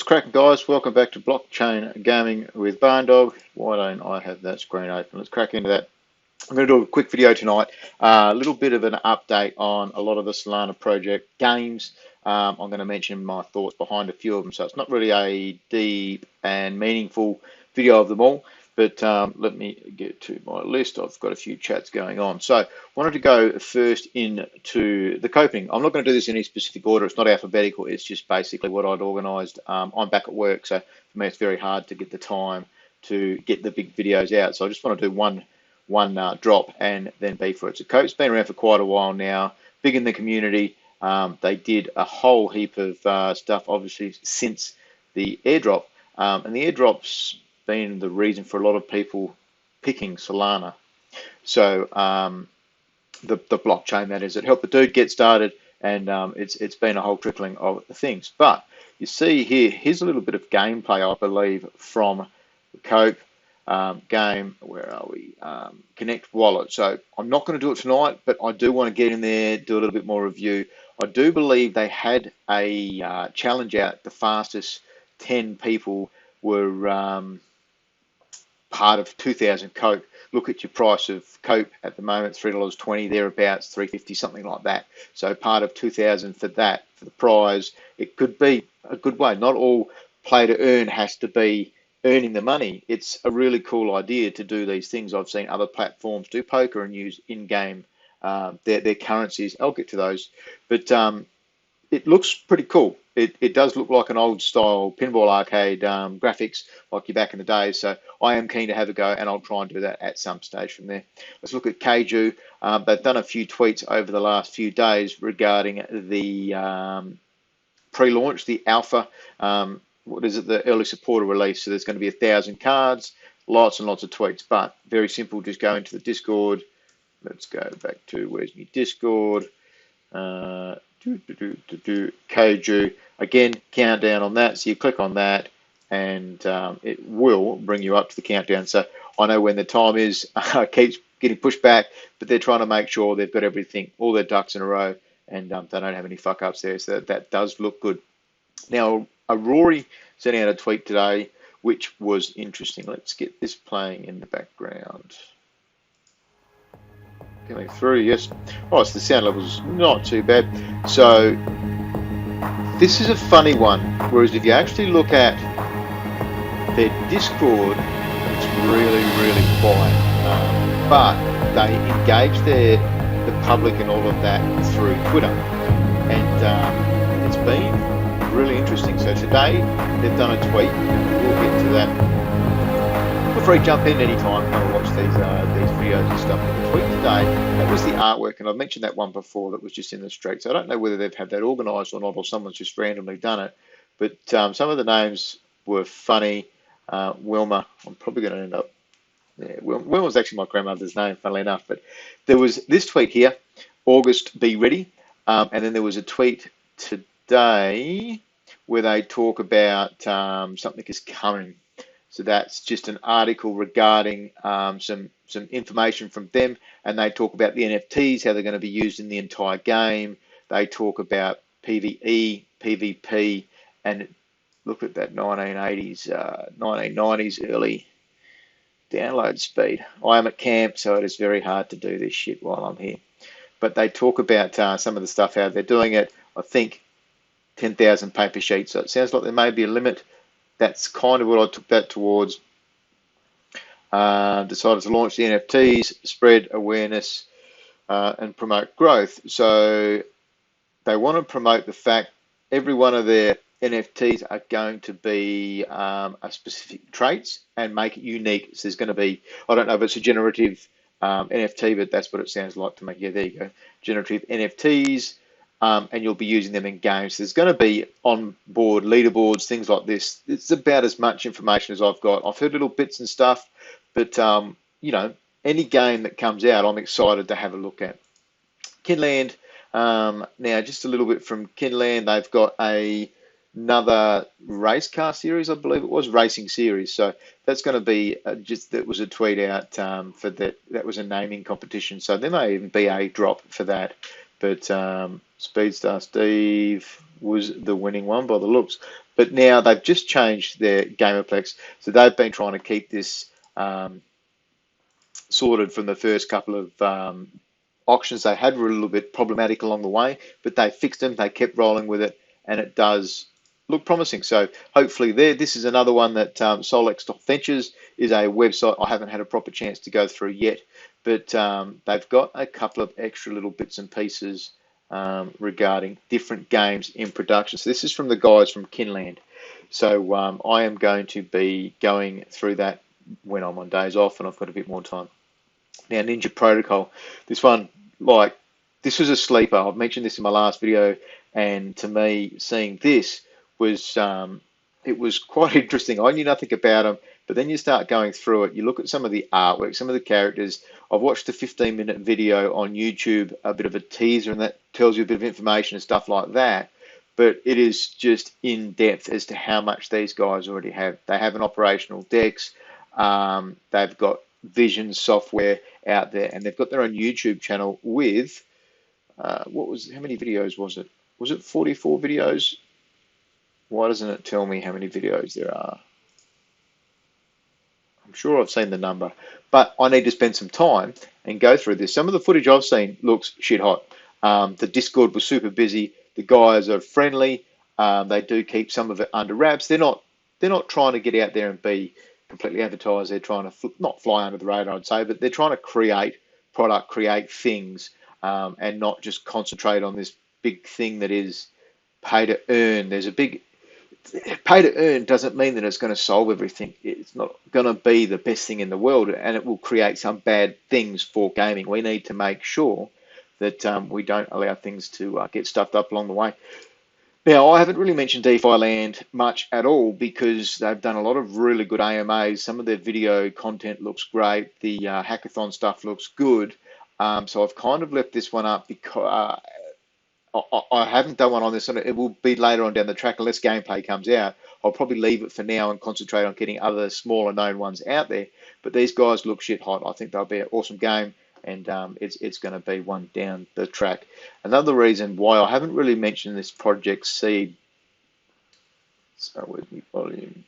What's cracking, guys? Welcome back to Blockchain Gaming with Barndog. Why don't I have that screen open? Let's crack into that. I'm going to do a quick video tonight, a little bit of an update on a lot of the Solana project games. I'm going to mention my thoughts behind a few of them, so it's not really a deep and meaningful video of them all, but let me get to my list. I've got a few chats going on. So I wanted to go first into the coping. I'm not going to do this in any specific order. It's not alphabetical. It's just basically what I'd organised. I'm back at work, so for me it's very hard to get the time to get the big videos out. So I just want to do one drop and then be for it. So Cope's been around for quite a while now, big in the community. They did a whole heap of stuff, obviously, since the airdrop. And the airdrop's been the reason for a lot of people picking Solana. So the blockchain, that is, it helped the dude get started, and it's been a whole trickling of things. But you see here, here's a little bit of gameplay, I believe, from Cope. Game, where are we? Connect Wallet. So I'm not going to do it tonight, but I do want to get in there, do a little bit more review. I do believe they had a challenge out. The fastest 10 people were part of 2,000 Cope. Look at your price of Cope at the moment, $3.20, thereabouts, $3.50, something like that. So part of 2,000 for that, for the prize. It could be a good way. Not all play to earn has to be earning the money. It's a really cool idea to do these things. I've seen other platforms do poker and use in-game their currencies. I'll get to those, but it looks pretty cool. It does look like an old style pinball arcade graphics like you're back in the day. So I am keen to have a go, and I'll try and do that at some stage from there. Let's look at Keiju. They've done a few tweets over the last few days regarding the pre-launch, the alpha. What is it, the early supporter release. So there's going to be 1,000 cards, lots and lots of tweets, but very simple. Just go into the Discord. Let's go back to, where's my Discord? Keiju. Again, countdown on that. So you click on that, and it will bring you up to the countdown. So I know when the time is, keeps getting pushed back, but they're trying to make sure they've got everything, all their ducks in a row, and they don't have any fuck ups there. So that does look good. Now, Rory sent out a tweet today, which was interesting. Let's get this playing in the background. Coming through, yes. Oh, so the sound level's not too bad. So this is a funny one. Whereas if you actually look at their Discord, it's really, really quiet. But they engage the public and all of that through Twitter, and it's been really interesting. So today they've done a tweet. We'll get to that. Feel free to jump in anytime and watch these videos and stuff. But the tweet today, that was the artwork, and I've mentioned that one before that was just in the street. So I don't know whether they've had that organised or not, or someone's just randomly done it. But some of the names were funny. Wilma, I'm probably going to end up. Yeah, Wilma was actually my grandmother's name, funnily enough. But there was this tweet here, August, be ready. And then there was a tweet today where they talk about something is coming. So that's just an article regarding some information from them, and they talk about the NFTs, how they're going to be used in the entire game. They talk about PvE, PvP, and look at that 1980s, 1990s early download speed. I am at camp, so it is very hard to do this shit while I'm here. But they talk about some of the stuff, how they're doing it. I think 10,000 paper sheets. So it sounds like there may be a limit. That's kind of what I took that towards. Decided to launch the NFTs, spread awareness, and promote growth. So they want to promote the fact every one of their NFTs are going to be a specific traits and make it unique. So there's going to be, I don't know if it's a generative NFT, but that's what it sounds like to me. Yeah, there you go. Generative NFTs. And you'll be using them in games. There's going to be on-board leaderboards, things like this. It's about as much information as I've got. I've heard little bits and stuff, but you know, any game that comes out, I'm excited to have a look at. Kinland, now just a little bit from Kinland. They've got another race car series, I believe it was, racing series. So that's going to be that was a tweet out for that. That was a naming competition. So there may even be a drop for that. But Speedstar Steve was the winning one by the looks. But now they've just changed their Gamerplex, so they've been trying to keep this sorted from the first couple of auctions they had were a little bit problematic along the way, but they fixed them, they kept rolling with it, and it does look promising. So hopefully this is another one that Solex.ventures is a website I haven't had a proper chance to go through yet, but they've got a couple of extra little bits and pieces regarding different games in production. So this is from the guys from Kinland. So I am going to be going through that when I'm on days off and I've got a bit more time. Now, Ninja Protocol, this one, like, this was a sleeper. I've mentioned this in my last video, and to me, seeing this was, it was quite interesting. I knew nothing about them, but then you start going through it. You look at some of the artwork, some of the characters. I've watched a 15-minute video on YouTube, a bit of a teaser, and that tells you a bit of information and stuff like that. But it is just in depth as to how much these guys already have. They have an operational DEX. They've got Vision software out there, and they've got their own YouTube channel with how many videos was it? Was it 44 videos? Why doesn't it tell me how many videos there are? I'm sure I've seen the number, but I need to spend some time and go through this. Some of the footage I've seen looks shit hot. The Discord was super busy. The guys are friendly. They do keep some of it under wraps. They're not trying to get out there and be completely advertised. They're trying to not fly under the radar, I'd say, but they're trying to create product, create things, and not just concentrate on this big thing that is pay to earn. There's a big pay to earn doesn't mean that it's going to solve everything. It's not going to be the best thing in the world, and it will create some bad things for gaming. We need to make sure that we don't allow things to get stuffed up along the way. Now, I haven't really mentioned DeFi Land much at all because they've done a lot of really good AMAs. Some of their video content looks great. The hackathon stuff looks good. So I've kind of left this one up because I haven't done one on this, and it will be later on down the track unless gameplay comes out. I'll probably leave it for now and concentrate on getting other smaller known ones out there. But these guys look shit hot. I think they'll be an awesome game, and it's going to be one down the track. Another reason why I haven't really mentioned this Project Seed. So where's my volume?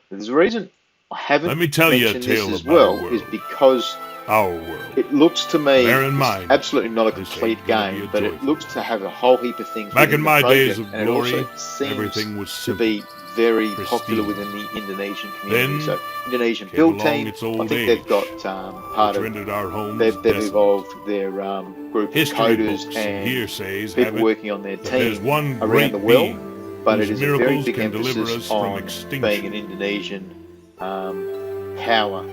There's a reason I haven't mentioned this as well is because our world. It looks to me mind, absolutely not a complete game, but it looks to have a whole heap of things. Back in my project, days of and glory, it also seems everything was simple, to be very pristine. popular within the Indonesian community. Then so Indonesian build team, I think they've got part of. They've evolved their group of coders and hearsays people working on their team one around the world. But it is a very big can emphasis on being an Indonesian power.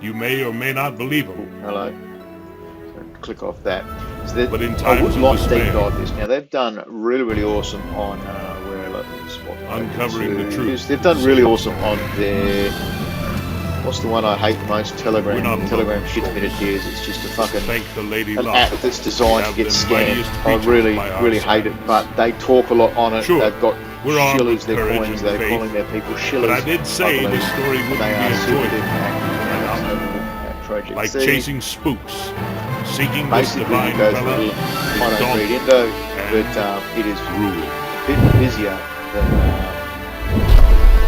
You may or may not believe them. Hello. So click off that. So but in I would times like of to deep despair, dive this. Now they've done really, really awesome on uncovering the truth. They've done really awesome on their what's the one I hate the most? Telegram. Telegram shits me to tears. It's just a fucking an app that's designed to get scammed. I really hate it. But they talk a lot on it. Sure. They've got shillers, their courage coins. They're faith. calling their people shillers. But I did say this story wouldn't they be are super enjoyable. Project Like C. chasing spooks, seeking this Basically, divine you go fella, through I don't read Indo, but it is rule. a bit busier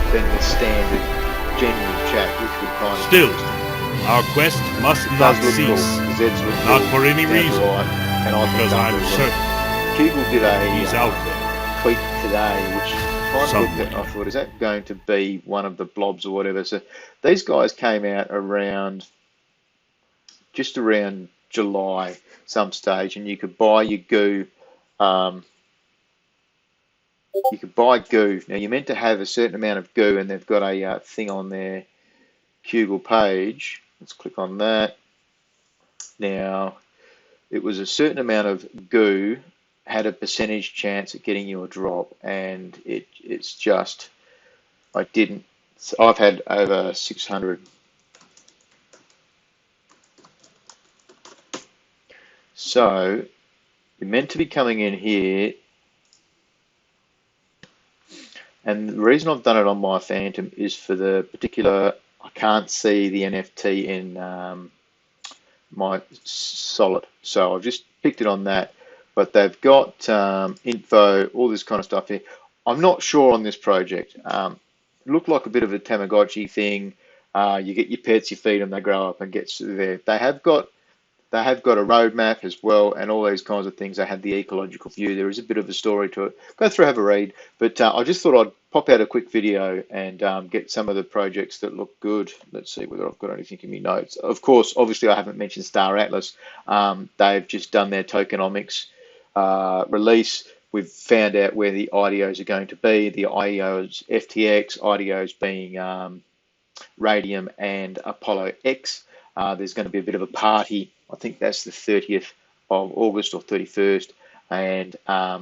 than the standard general chat, which would kind of Still, our quest must not cease, not for any reason, and I because I'm certain Kugel did he's out there. tweet today, which kind of looked at, I thought, is that going to be one of the blobs or whatever? So these guys came out just around July some stage, and you could buy your goo. You could buy goo. Now you're meant to have a certain amount of goo, and they've got a thing on their Kugel page. Let's click on that. Now it was a certain amount of goo had a percentage chance at getting you a drop, and it's just I've had over 600. So you're meant to be coming in here, and the reason I've done it on my Phantom is for the particular, I can't see the NFT in my Solid, so I've just picked it on that. But they've got info, all this kind of stuff here. I'm not sure on this project. It looked like a bit of a Tamagotchi thing. You get your pets, you feed them, they grow up and get there. They have got a roadmap as well, and all these kinds of things. They have the ecological view. There is a bit of a story to it. Go through, have a read. But I just thought I'd pop out a quick video and get some of the projects that look good. Let's see whether I've got anything in my notes. Of course, obviously, I haven't mentioned Star Atlas. They've just done their tokenomics release. We've found out where the IDOs are going to be. The IDOs, FTX, IDOs being Radium and Apollo X. There's going to be a bit of a party. I think that's the 30th of August or 31st, and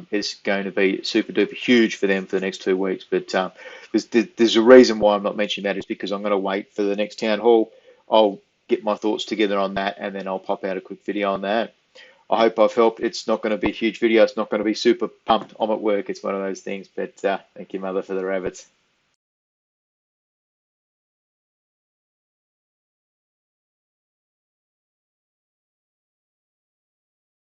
it's going to be super duper huge for them for the next 2 weeks. But there's a reason why I'm not mentioning that is because I'm going to wait for the next town hall. I'll get my thoughts together on that, and then I'll pop out a quick video on that. I hope I've helped. It's not going to be a huge video. It's not going to be super pumped. I'm at work. It's one of those things. But thank you, Mother, for the rabbits.